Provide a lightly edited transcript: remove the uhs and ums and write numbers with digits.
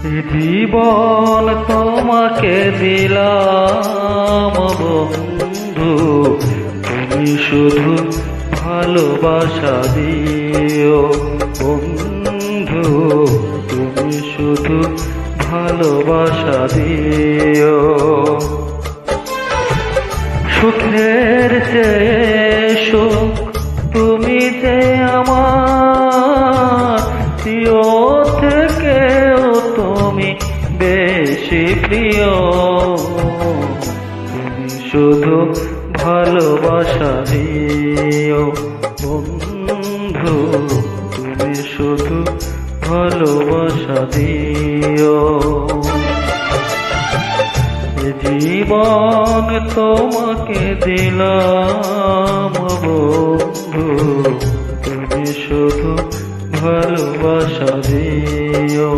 জীবন তোমাকে দিলাম বন্ধু, তুমি শুধু ভালোবাসা দিও বন্ধু, তুমি শুধু ভালোবাসা দিও। সুখের চেয়ে সুখ তুমি যে আমার প্রিয় থেকেও তুমি বেশি প্রিয়। তুমি শুধু ভালোবাসা দিও বন্ধু, তুমি শুধু ভালোবাসা দিও। জীবন তোমাকে দিলাম বন্ধু, তুমি শুধু ভালোবাসা দিও।